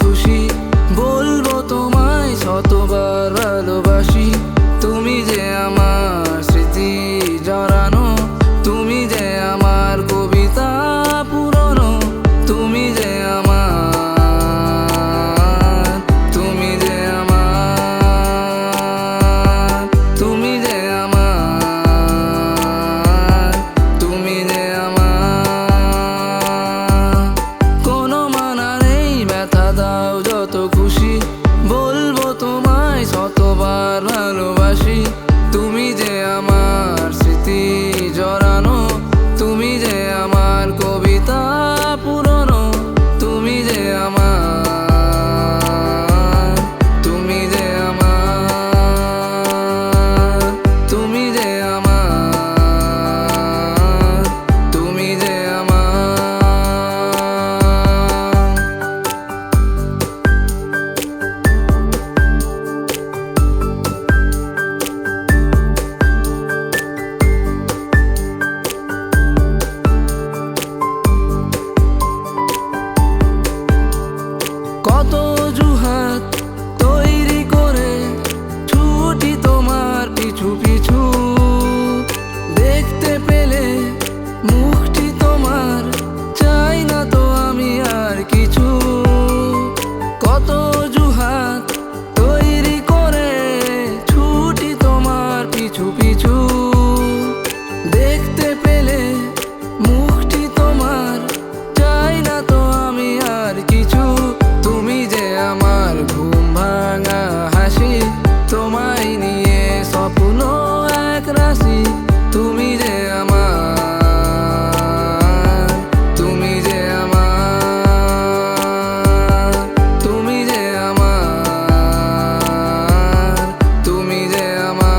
খুশি বলবো তোমায় শতবার ভালোবাসি। তুমি যে আমার স্মৃতি জড়ানো, তুমি যে আমার কবিতা পুরনো, তুমি যে আমার, তুমি যে আমার, তুমি যে আমার, তুমি যে আমার। কোনো মানা নেই, ব্যথা দাও যত খুশি বলবো তোমায় শতবার ভালোবাসি। তুমি যে আমার স্মৃতি জড়ানো, তুমি যে আমার কবিতা পুরনো, তুমি যে আমার, তুমি যে আমার, তুমি যে আমার, তুমি যে আমার। কত অজুহাত তৈরি করে ছুটি তোমার পিছু পিছু, দেখতে পেলে মুখটি তোমার চাই না তো আমি আর কিছু। কত অজুহাত তৈরি করে ছুটি তোমার পিছু পিছু, দেখতে পেলে মুখটি তোমার চাই না তো আমি আর কিছু। তুমি যে আমার ঘুম ভাঙা হাসি, তোমায় নিয়ে স্বপ্ন এক রাশি, তুমি যে আমার, তুমি যে আমার, তুমি যে আমার, তুমি যে আমার।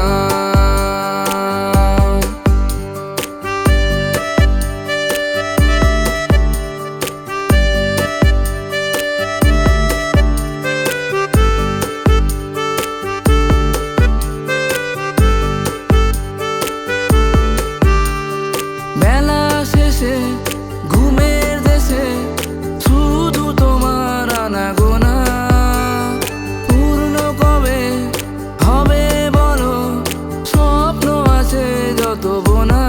বেলা শেষে ঘুমের দেশে শুধু তোমার আনাগোনা, পূর্ণ কবে হবে বলো, স্বপ্ন আছে যত বোনা।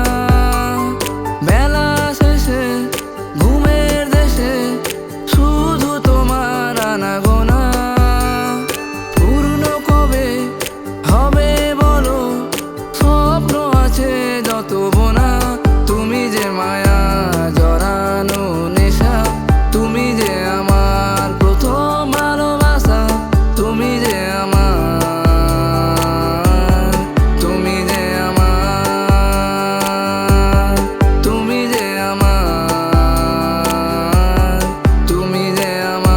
বেলা শেষে ঘুমের দেশে শুধু তোমার আনাগোনা, পূর্ণ কবে হবে বলো, স্বপ্ন আছে যত বোনা। তুমি যে মায়া জড়ানো নেশা, তুমি যে আমার প্রথম ভালোবাসা, তুমি যে আমার, তুমি যে আমার, তুমি যে আমার, তুমি যে আমার।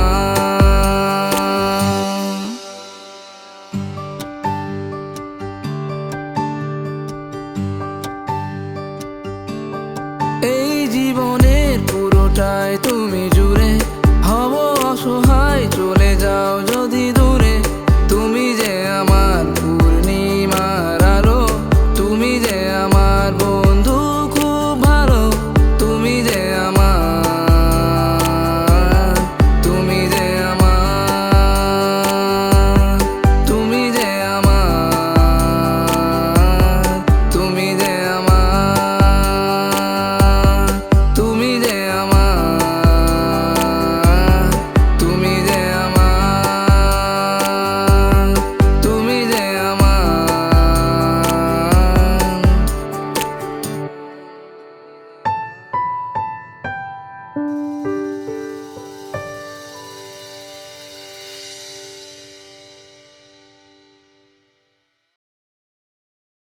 এই জীবনের পুরোটাই তুমি জুড়ে, হব অসহায় চলে যাও যদি